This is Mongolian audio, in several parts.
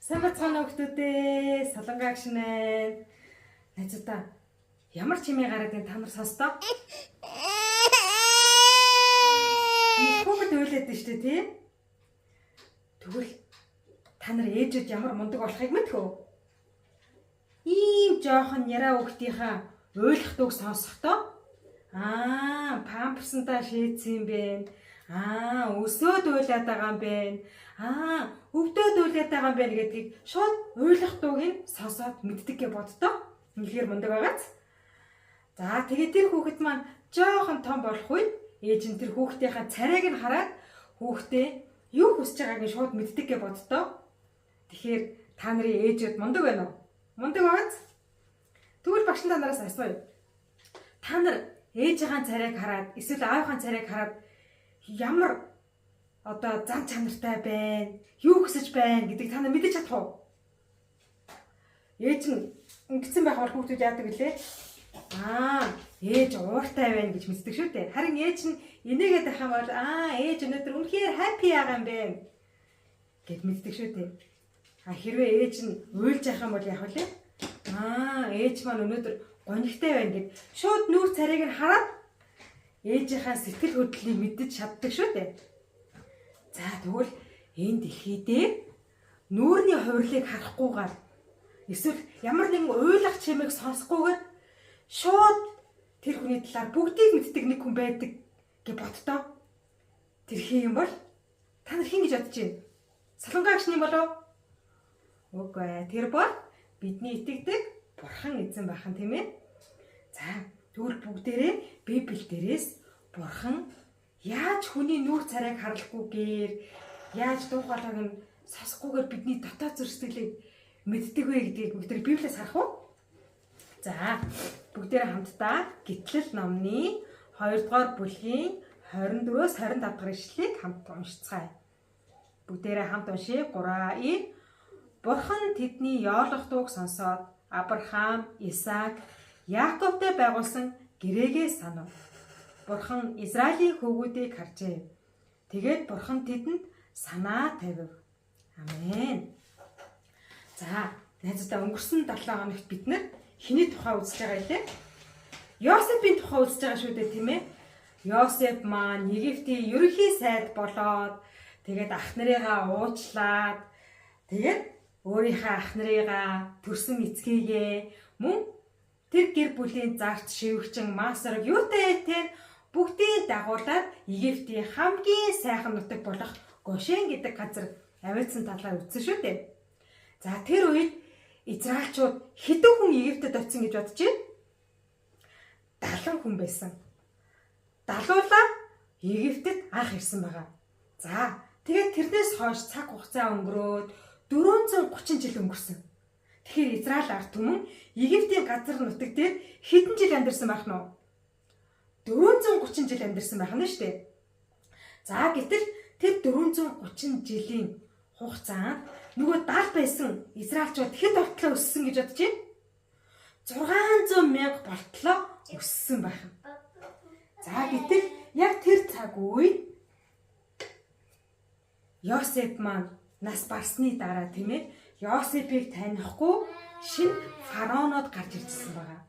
Сайн бацгаана хүүхдүүдээ, Солонгоо гişнэ. Найзуудаа ямар чимээ гараад энэ та нар сонстоо? Хүүхэд уйлаад штэ тий. Тэгвэл та нар ээжүүд ямар мундаг болохыг мэдхүү? Ийм жоохон яраа хүүхдийнхаа уйлах дууг сонсохдоо памперсантаа шийдсэн юм бэ. Өсөөд уйлаад байгаа юм бэ. Өвдөөд уйлаад байгаа юм бэ гэдгийг шууд уйлах дууг нь сонсоод мэддэг гэж боддоо. Үнэхээр мундаг байгааз. За тэгээд тэр хүүхэд маань жоохон том болох үед ээж нь тэр хүүхдийнхаа царайг нь хараад хүүхдээ юу хүсэж байгааг нь шууд мэддэг гэж боддоо. Тэгэхээр та нарын ээжүүд мундаг байна уу? Мундаг байгааз. Тэгвэл багш та нараас асууя. Та нар ээжийнхаа царайг хараад эсвэл аавынхаа царайг хараад ямар одоо зан чанартай байна, юу хүсэж байна гэдгийг та нар мэдэж чадах уу? Ээж нь ингэсэн байх бол хүүхдүүд яадаг гэлээ? Ээж ууртай байна гэж мэддэг шүү дээ. Харин ээж нь инээгээд байх юм бол ээж өнөөдөр үнэхээр happy байгаа юм бэ гэд мэддэг шүү дээ. Хэрвээ ээж нь уйлж явах юм бол яах вэ? Ээж маань өнөөдөр гонигтай байна гэд шууд нүүр царайг нь хараад ээжийнхаа сэтгэл хөдлөлийг мэдэж чаддаг шүү дээ. За тэгвэл энэ дэлхий дээр нүүрний хувирлыг харахгүйгээр эсвэл ямар нэгэн уйлах чимээг сонсохгүйгээр шууд тэр хүний талаар бүгдийг мэддэг нэг хүн байдаг гэж боддоо. Тэр хин юм бол та нар хин гэж бодож байна? Солонгоо гişний болов? Үгүй ээ, тэр бол бидний итгэдэг Бурхан эзэн бахан тийм ээ. За тэгвэл бүгдээрээ Библи дээрээс Бурхан яаж хүний нүүр царайг харалгүйгээр яаж дуу хоолойг нь сонсохгүйгээр бидний дотоод зүрх сэтгэлийг мэддэг вэ гэдгийг бүгдээ Библиэс харах уу? За бүгдээрээ хамтдаа Гитлэл номны 2 дугаар бүлгийн 24-өөс 25 дахь ишлэлийг хамт уншицгаая. Бүгдээрээ хамт уншия. 3 Бурхан тэдний yoолох дууг сонсоод Авраам, Исаак, Яаковтай байгуулсан гэрээгээ санав. Бурхан Израилийн хөвгүүдийг харжээ. Тэгээд Бурхан тэдэнд санаа тавив. Амен. За, найзуудаа өнгөрсөн 7 хоногт бид нар хэний тухай үзэж байгаа илээ? Йосефийн тухай үзэж байгаа шүү дээ, тийм ээ? Йосеф маань Египтийн ерөнхий сайд болоод тэгээд ах нарыгаа уучлаад тэгээд өөрийнхөө ах нарыгаа төрсөн эцгээгээ мөн тэр гэр бүлийн зарц шивгчин масарг юутай тэр бүгдийг дагуулад Египтийн хамгийн сайхан нутаг болох Гошен гэдэг газар авиадсан талаар үзсэн шүү дээ. За тэр үед Израильчууд хэдэн хүн Египтэд очив гэж бодож байна? 70 хүн байсан. Далуулаа Египтэд анх ирсэн байгаа. За тэгээд тэрнээс хойш цаг хугацаа өнгөрөөд 430 жил өнгөрсөн. Тэгэхээр Израиль ард түмэн Египтийн газар нутаг дээр хэдэн жил амьдарсан байх нь вэ? 430 жил амьдарсан байх нь шүү дээ. За гэтэл тэр 430 жилийн хугацаанд нөгөө дал байсан Израильчууд хэд болтлоо өссөн гэж бодож байна? 600 мянга болтлоо өссөн байх. За гэтэл яг тэр цаг үед Йосеф маань нас барсны дараа тийм ээ Йосефийг танихгүй шинэ фараонууд гарч ирсэн байгаа.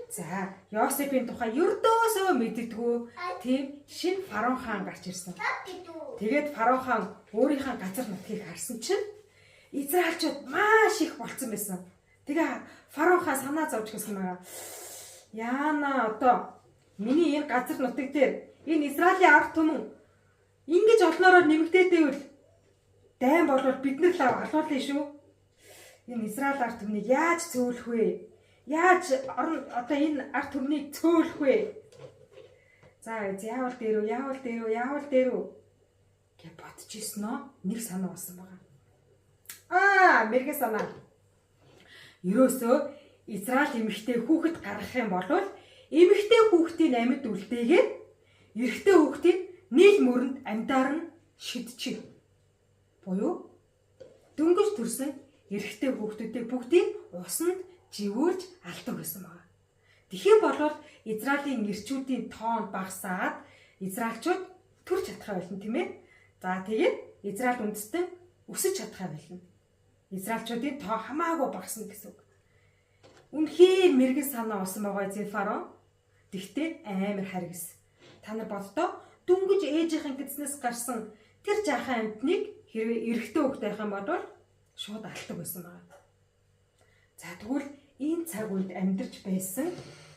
За Йосефийн тухай ердөөсөө мэддэггүй тийм шинэ фараон хаан гарч ирсэн. Тэгээд фараон хаан өөрийнхөө газар нутгийг харсан чинь Израильчууд маш их болцсон байсан. Тэгээ фараон хаан санаа зовж гисэн байгаа. Яана одоо миний энэ газар нутаг дээр энэ Израилийн ард түмэн ингэж олноороо нэмэгдээдэвэл дайн болвол бид нар лав алуулна шүү. Энэ Израиль ард түмнийг яаж цөөлөх вэ? Яаж одоо энэ ард түмнийг цөөлөх вэ? За яавал дээрөө гэж бодож ирсэн нөө нэг санаа болсон байгаа. Мэргэ санаа. Ерөөсөө Израиль эмэгтэй хүүхэд гаргах юм бол эмэгтэй хүүхдийн амьд үлдээгээд эрэгтэй хүүхдийн нийл мөрөнд амьдаар нь шидчих. Буюу дөнгөж төрсөн эрэгтэй хүүхдүүдийг бүгдийг усанд живүүлж алдаг гэсэн байна. Тэгхийн болвол Израилийн эрчүүдийн тоон багасаад Израильчууд төрж чадхаа болно тийм ээ. За тэгээд Израиль үндэстэн өсөж чадхаа болно. Израильчуудын тоо хамаагүй багасна гэсэн үг. Үнэхээр мэрэгэн санаа болсон байгаа эзэн фараон. Тэгтээ амар харгас. Та нар боддоо дүнгиж ээжийнхэн гидснээс гарсан тэр жаахан амтныг хэрвээ эрэгтэй хүүхдтэй байх юм бол шууд алдаг байсан байгаа. За тэгвэл энэ цаг үед амьдарч байсан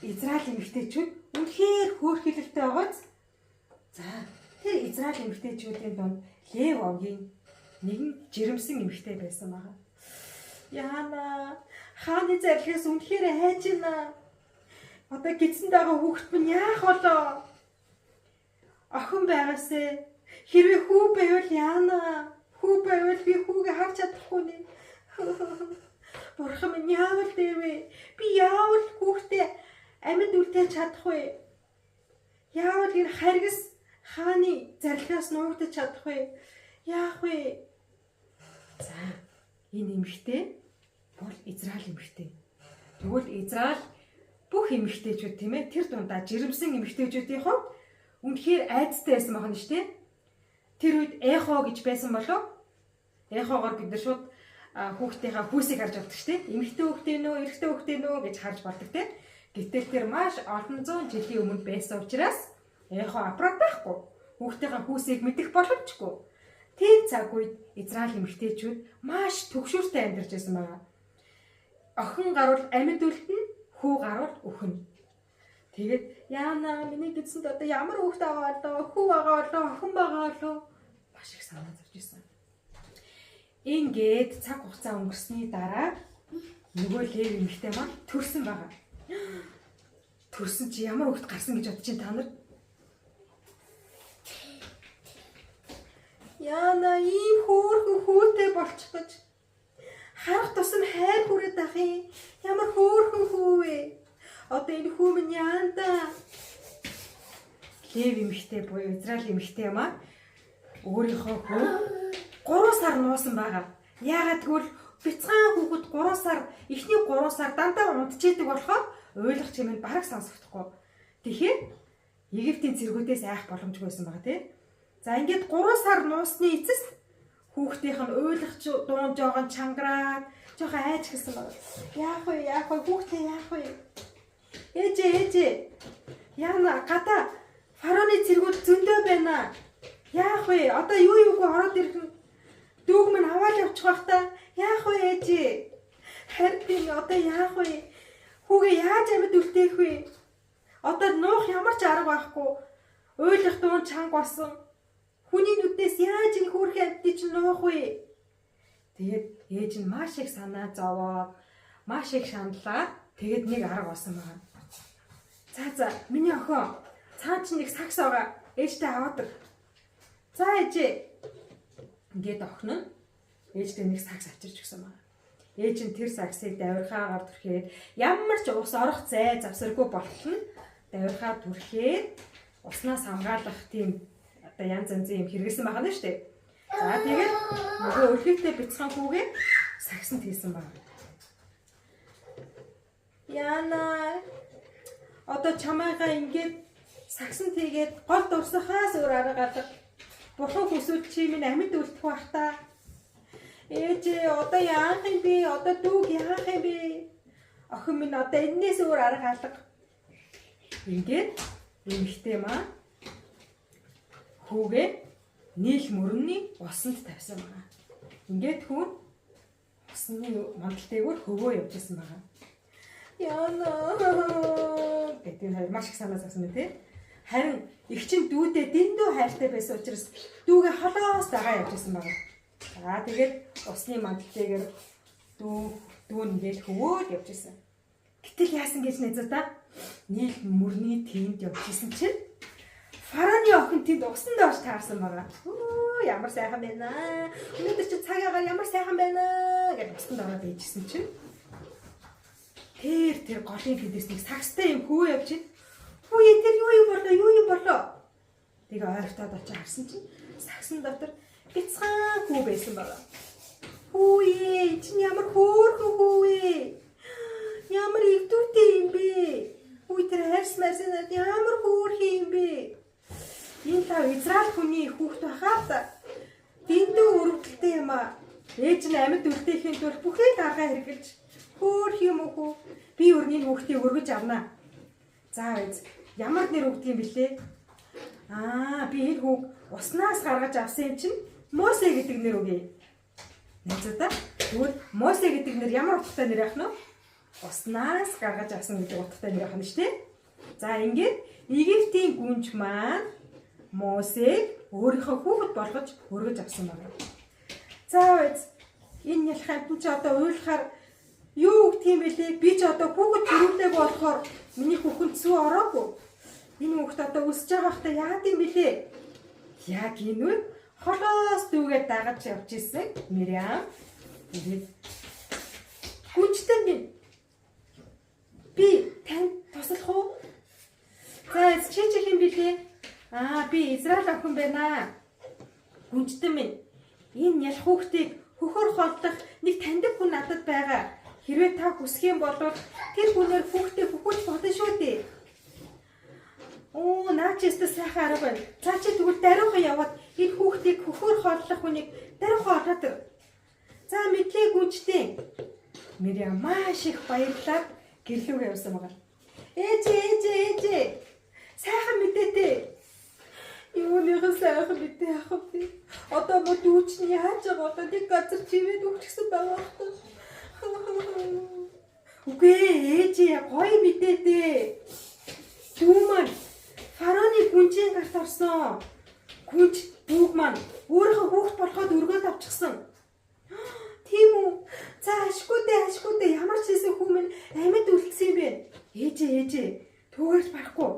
Израиль эмэгтэйчүүд үнэхээр хөөрхөлтэй байгааз. За тэр Израиль эмэгтэйчүүдийн донд Лев овгийн нэгэн жирэмсэн эмэгтэй байсан байгаа. Яана хааны зарилгаас үнэхээр хайж байна. Одоо гидсэнд байгаа хүүхэд минь яах болоо? Охин байгаасэ хэрвээ хүү байвал яана? Хүү байвал би хүүгээ харж чадахгүй нэ. Бурхан минь яавал дэвэ? Би яавал хүүхдээ амьд үлдээж чадах вэ? Яавал энэ харгас хааны зарилгаас нуугдаж чадах вэ? Яах вэ? За энэ эмэгтэй бол Израиль эмэгтэй. Тэгвэл Израиль бүх эмэгтэйчүүд тийм ээ тэр дундаа жирэмсэн эмэгтэйчүүдийн хувьд үнэхээр айцтай байсан байна шүү дээ. Тэр үед Эхо гэж байсан болов. Эхогоор бид нар шууд хүүхдийнхаа хүүсийг харж авдаг шүү дээ. Эмэгтэй хүүхдээ нөө, эрэгтэй хүүхдээ нөө гэж харж болдог тийм. Гэтэл тэр маш олон зуун жилийн өмнө байсан учраас Эхо аппарат байхгүй. Хүүхдийнхаа хүүсийг мэдэх боломжгүй. Тэр цаг үед Израиль эмэгтэйчүүд маш төгшөөртэй амьдарч байсан байна. Охин гарвал амьд үлдэн, хүү гарвал өхнө. Тэгээд яана миний гидсэнд одоо ямар хүүхэд байгаа болоо, хүү байгаа болоо, охин байгаа болоо маш их санаа зовж ирсэн. Ингээд цаг хугацаа өнгөрсний дараа нөгөө Лев эмэгтэй маань төрсөн байгаа. Төрсөн чи ямар хүүхэд гарсан гэж бодож байна та нар? Яна ийм хөөрхөн хүүтэй болчих гэж харах тусам хайр хүрээд ах юм. Ямар хөөрхөн хүү вэ? Одоо энэ хүү минь яанда? Лев эмэгтэй буюу Израиль эмэгтэй юм аа. Өөрийнхөө хүү 3 сар нуусан байгаа. Яагаад гэвэл бяцхан хүүхэд 3 сар, эхний 3 сар дандаа унтчихэдэг болохоор ойлгох чимэнд бараг сонсогдохгүй. Тэгэхээр Египтийн цэргүүдээс айх боломжгүй байсан байгаа тийм. За ингээд 3 сар нуусны эцэст хүүхдийнх нь ойлгох дуун жоохон чангараад жоохон айж гисэн байна. Яах вэ хүүхдээ яах вэ? Ээжээ. Яана гадаа фараоны цэргүүд зөндөө байна. Яах вэ? Одоо юугүй ороод ирэх нь дүүг минь аваад явчих байх та. Яах вэ ээжээ? Харин одоо яах вэ? Хүүгээ яаж амьд үлдээх вэ? Одоо нуух ямар ч арга байхгүй. Ойлгох дуун чанга болсон. Хүний нүднээс яаж энэ хөөрхөн амьтдыг чинь нуух вэ? Тэгээд ээж нь маш их санаа зовоод, маш их шаналлаа. Тэгээд нэг арга болсон байна. За миний охин цаа чи нэг сакс байгаа. Ээжтэй аваадаг. За ээжээ. Ингээд охин нь ээжтэй нэг сакс авчирч өгсөн байна. Ээж нь тэр саксыг давирхаагаар түрхээд ямар ч ус орох зай завсаргүй болтол нь давирхаа түрхээд уснаас хамгаалах тийм одоо янз янзын юм хэрэгэлсэн байгаа нь шүү дээ. За тэгээд нөгөө өлхийтэй бяцхан хүүгээ саксанд хийсэн байна. Яна одоо чамайгаа ингээд саксанд хийгээд гол дурсахаас өөр арга гаргах. Бурхан хүсвэл чи минь амьд үлдэх байх та. Ээжээ одоо яах юм бэ? Одоо дүүг яах юм бэ? Охин минь одоо энээс өөр арга алга. Ингээд эмэгтэй маа хүүгээ нийл мөрөний усанд тавьсан байна. Ингээд хүн усны мандалтайгаар хөвөө явж ирсэн байна. Яна гэдэг нь маш их санаа зовсон мэт. Харин их чин дүүдээ дэндүү хайртай байсан учраас дүүгээ холоос дагаа явж ирсэн байна. За тэгээд усны мандалтайгаар дүү ингээд хөвөөд явж ирсэн. Гэтэл яасан гэж найзуудаа нийл мөрний тэнд явж ирсэн чинь фараоны охин тэнд усан доош таарсан байгаа. Ямар сайхан байна. Өнөөдөр чи цагаагаар ямар сайхан байна гэж усан доороо дээжсэн чинь тэр голын тэндээс нэг сакстай юм хүү явж байна. Хүү тэр юу юм болоо? Тэгээ ойртоод очиж харсан чинь саксан дотор бяцхан хүү байсан байгаа. Хүү чинь ямар хөөрхөн хүү вэ? Ямар игдүүтэй юм бэ? Хүү тэр хайрс марсанад ямар хөөрхөн юм бэ? Энэ тав Израиль хүний хүүхэд байхад дэндүү өрөвдөлтэй юм аа. Ээж нь амьд үлдээхийн тулд бүхий дарга хэрглэж хөөх юм уу? Би өрний хүүхдийг өргөж авнаа. За үз. Ямар нэр өгдөг юм бэлээ? Би энэ хүүг уснаас гаргаж авсан юм чинь Мосе гэдэг нэр өгье. Найзуудаа тэгвэл Мосе гэдэг нэр ямар утгатай нэр ах нь? Уснаас гаргаж авсан гэдэг утгатай нэр ах нь шүү дээ. За ингээд Египтийн гүнж маань Мосег өөрийнхөө хүүхэд болгож өргөж авсан байна. За үз. Энэ ялханд чи одоо уйлахаар юу гэх юм бэлээ? Би ч одоо хүүхэд төрүүлээг болохоор миний хүүхэнд сүү ороогүй. Энэ хүүхэд одоо өсөж байгаа хта яад юм бэлээ? Яг энэ үе холоос дүүгээ дагаж явж исэн Мириам. Тэгээд гүнжтэй минь би танд туслах уу? За чи юм бэлээ? Би Израиль охин байна. Гүнжтэй минь энэ ялх хүүхдийг хөхөр холдох нэг таньдаг хүн надад байгаа. Хэрвээ та хүсэх юм бол тэр хүнээр хүүхдээ хөхөж болно шүү дээ. Наа чи өстө сайхан арга байна. За чи тэгвэл даруухан яваад энэ хүүхдийг хөхөр холдох хүнийг даруухан ороод ир. За мэдлээ гүнжтэй. Мириам маш их баярлаад гэрлүүгээ явсан байгаа. Ээж. Сайхан мэдээтэй. Юуныхан сайхан мэдээ ах вэ? Одоо мод дүүчний яаж байгаа одоо нэг газар чивэд өгчихсэн байгаа хөө. Үгүй ээж гоё мэдээтэй. Түмэн фараоны гүнжийн гарт орсон. Гүнж бүгд маань өөрийнхөө хүүхд болоход өргөөд авчихсан. Тийм үү? За ашгүй ямар ч хэсэг хүмүүс амьд үлдсэн юм бэ? Ээж түүгээрч барахгүй.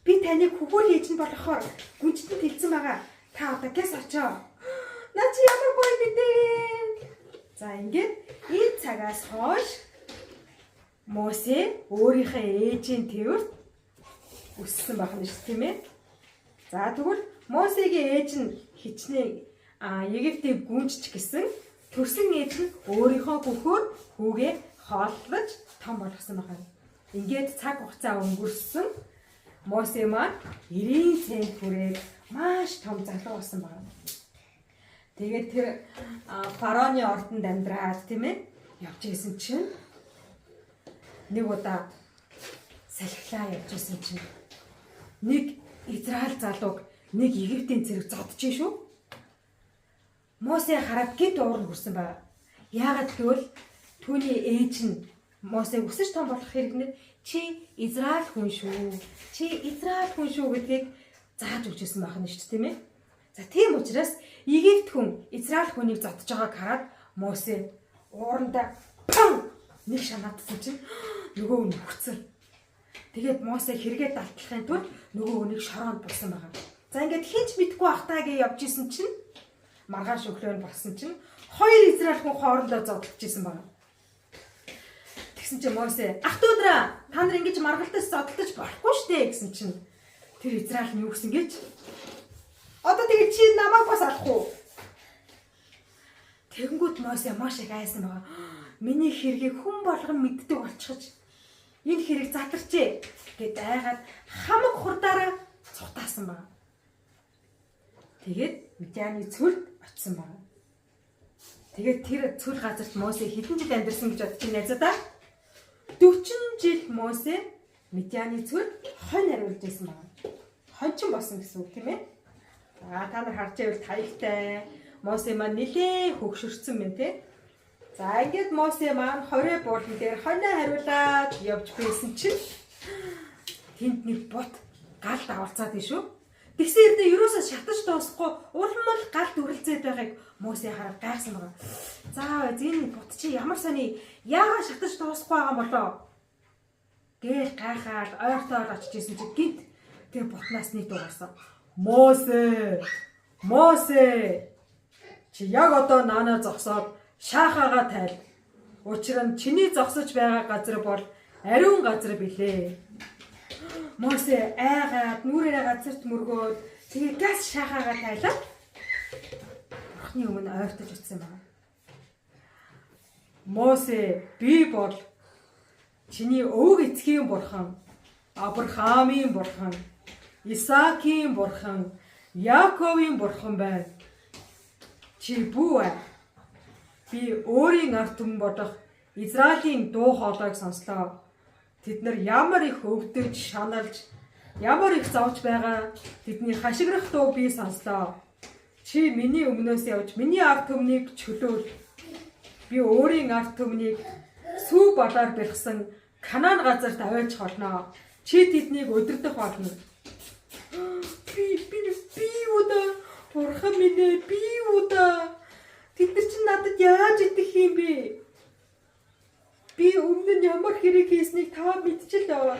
Би таныг хөхөөл ээж нь болохоор гүнжтэнд хэлсэн байгаа. Та одоо гэс очоо. Наа чи ямар гоё мэдээ. За ингээд энэ цагаас хойш Мосе өөрийнхөө ээжийн тэрвэрт өссөн байх нь шүү тийм ээ. За тэгвэл Мосегийн ээж нь хичнээн Египтийн гүнжч гэсэн төрсөн ээж нь өөрийнхөө хөхөөр хүүгээ хооллож том болгосон байна. Ингээд цаг хугацаа өнгөрсөн Мосе маань 90 цент хүрээд маш том залуу болсон байна. Тэгээд тэр фараоны ордонд амьдраад тийм ээ явж исэн чинь нэг удаа салхилаа явж исэн чинь нэг Израиль залууг нэг Египтийн зэрэг зодож шүү. Мосе хараад гид уурн хүрсэн байна. Яагаад гэвэл түүний ээж нь Мосе өсөж том болох хэрэгнээ чи Израиль хүн шүү. Гэдгийг зааж өгчээсэн байх нь шүү дээ тийм ээ. За тийм учраас Египт хүн Израиль хүнийг зодож байгааг хараад Мосе уурандаа нэг шанаадсан чинь нөгөө нь хүчсэн. Тэгээд Мосе хэрэгээ далтлахын тулд нөгөө хүнийг шороонд булсан байгаа. За ингээд хинч мэдгүй ахтаа гэж явж исэн чинь маргааш өглөө нь болсон чинь хоёр Израиль хүн хоорондоо зодтолж исэн байна. Тэгсэн чинь Мосе ах トゥ удраа та нар ингэж маргалтаас зодтолж болохгүй штэ гэсэн чинь тэр Израиль нь юу гэсэн гэж одоо тэгээ чи намайг бас алах уу? Тэгэнгүүт Мосе маш их айсан байгаа. Миний хэргийг хүн болгон мэддэг болчихж энэ хэрэг задарчээ гэд айгаад хамаг хурдаараа цутаасан байна. Тэгээд Мидианы цөлд очисон байна. Тэгээд тэр цөл газарт Мосе хэдэн жил амьдарсан гэж бодчих найзуудаа 40 жил Мосе Мидианы цөлд хонь хариулж байсан байна. Хончин болсон гэсэн үг тийм ээ. За та нар харж байвал таягтай. Мосе маань нэлээ хөгшөрсөн мэн тий. За ингээд Мосе маань 20 буулан дээр хоньоо хариулаад явж байсан чинь тэнд нэг бот гал давалцаад байна шүү. Тэгсэн хэрдээ ерөөсөө шатаж дуусахгүй улмал гал дүрлцээд байгааг Мосе хараад гайхсан байна. За энэ бот чи ямар сони яагаад шатаж дуусахгүй байгаа болоо? Гээл гайхаад ойртоод очиж исэн чи гинт тэр ботнаас нэг дуурсан. Мосе чи яг одоо наанаа зогсоод шаахаага тайл. Учир нь чиний зогсож байгаа газар бол ариун газар билээ. Мосе айгаад нүрээрээ газарт мөргөөд тэгээ газ шаахаага тайлаад бурхны өмнө ойртож утсан байна. Мосе би бол чиний өвөг эцгийн бурхан, Авраамийн бурхан, Исаакийн бурхан, Яаковын бурхан байна. Чи бүү. Би өөрийн ард түмэн бодох Израилийн дуу хоолойг сонслоо. Тэд нар ямар их өвдөж, шаналж, ямар их зовж байгаа. Тэдний хашгирах дуу би сонслоо. Чи миний өмнөөс явж миний ард түмнийг чөлөөл. Би өөрийн ард түмнийг сүү болоор бэлгсэн Канаан газарт аваач холноо. Чи тэднийг өдөрдөх болно. Би удаа бурхан минь ээ, би удаа. Тэд нар чинь надад яаж идэх юм бэ? Би өмнө нь ямар хэрэг хийснийг та мэдчихлээ.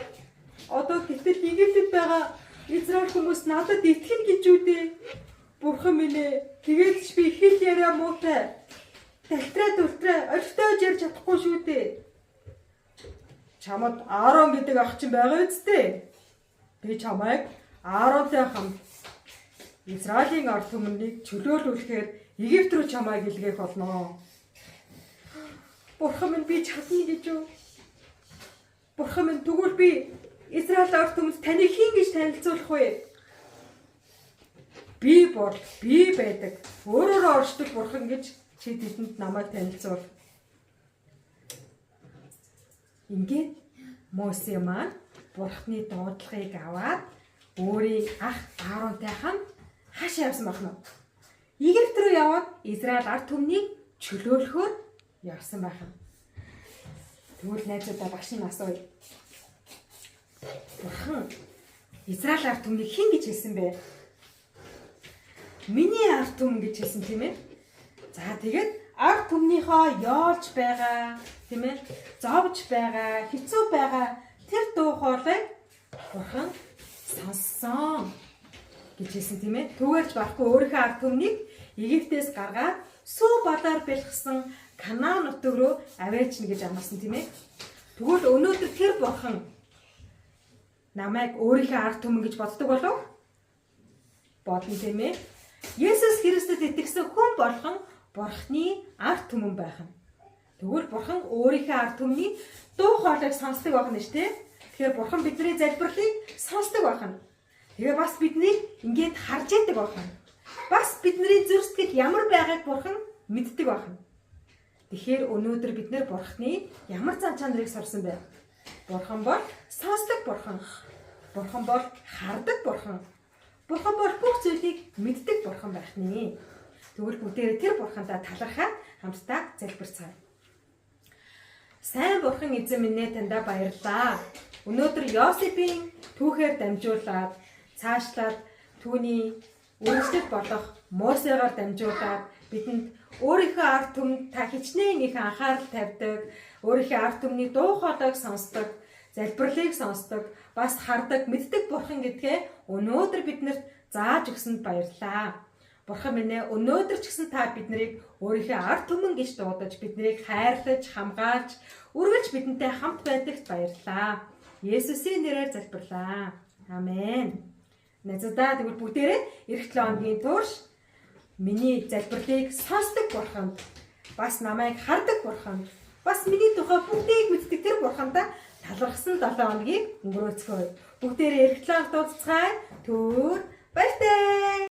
Одоо гэтэл Египтэд байгаа Израиль хүмүүс надад итгэн гэж үдээ. Бурхан минь ээ, тэгээд ч би хэл яриа муутай. Талтраа орхитойж ярьж чадахгүй шүү дээ. Чамд Аарон гэдэг ах чинь байгаа үсттэй. Би чамайг Ааронтай хамт Израилийн ард түмнийг чөлөөлүүлэхээр Египт рүү чамайг илгээх болно. Бурхан минь, би чадна гэж юу? Бурхан минь, тэгвэл би Израиль ард түмэнд таныг хийн гэж танилцуулах вэ? Би байдаг. Өөрөөрөө оршдог бурхан гэж чи тэдэнд намайг танилцуул. Ингээд Мосе маань бурхны дуудлагыг аваад өөрийн ах Ааронтай хамт хаашаа явсан байна уу? Египт рүү яваад Израиль ард түмнийг чөлөөлөхөөр явсан байна. Тэгвэл найзуудаа багш нь асууя. Бурхан Израиль ард түмнийг хэн гэж хэлсэн бэ? Миний ард түмэн гэж хэлсэн тийм ээ. За тэгээд ард түмнийхөө яолж байгаа, тийм ээ, зовж байгаа, хэцүү байгаа тэр дуу хоолойг Бурхан сонссон гэж хэлсэн тийм ээ. Түүгээрч барахгүй өөрийнхөө ард түмнийг Египтээс гаргаад сүү болоор бэлгсэн Канаан нутаг руу аваачна гэж амласан тийм ээ. Тэгвэл өнөөдөр тэр Бурхан намайг өөрийнхөө ард түмэн гэж боддог болов? Бодно тийм ээ. Есүс Христэд итгэсэн хүн болгон Бурханы ард түмэн байх нь. Тэгвэл Бурхан өөрийнхөө ард түмний дуу хоолойг сонсдог байх нь шүү дээ. Тэгэхээр Бурхан бидний залбирлыг сонсдог байх нь. Тэгээ бас бидний ингээд харж яадаг байх нь. Бас бидний зүрх сэтгэл ямар байгааг Бурхан мэддэг байх нь. Тэгэхээр өнөөдөр бид нэр Бурханы ямар зан чанарыг сурсан бэ? Бурхан бол сонсдог Бурхан. Бурхан бол хардаг Бурхан. Бурхан бол бүх зүйлийг мэддэг Бурхан байх нэ. Тэгвэл бүгдээрээ тэр Бурхантай талархаад хамтдаа залбирцгаая. Сайн Бурхан эзэн минь ээ, таньда баярлалаа. Өнөөдөр Йосефийн түүхээр дамжуулаад цаашлаад түүний үргэлжлэл болох Мосегаар дамжуулаад бидэнд өөрийнхөө ард түмэнд та хичнээн их анхаарал тавьдаг, өөрийнхөө ард түмний дуу хоолойг сонсдог, залбирлыг сонсдог, бас хардаг, мэддэг Бурхан гэдгээ өнөөдөр биднэрт зааж өгсөнд баярлалаа. Бурхан минь ээ, өнөөдөр ч гэсэн та биднийг өөрийнхөө ард түмэн гэж дуудаж, биднийг хайрлаж, хамгаалж, үргэлж бидэнтэй хамт байдагт баярлалаа. Есүсийн нэрээр залбирлаа. Амен. Найзуудаа, тэгвэл бүгдээрээ эх 7 хоногийн турш миний залбирлыг сонсдог Бурханд, бас намайг хардаг Бурханд, бас миний тухай бүгдийг мэддэг тэр Бурхантай талархсан 7 хоногийг өнгөрөөцгөөе. Бүгдээрээ эх 7 хоног дуудацгаая. Түр баяртай.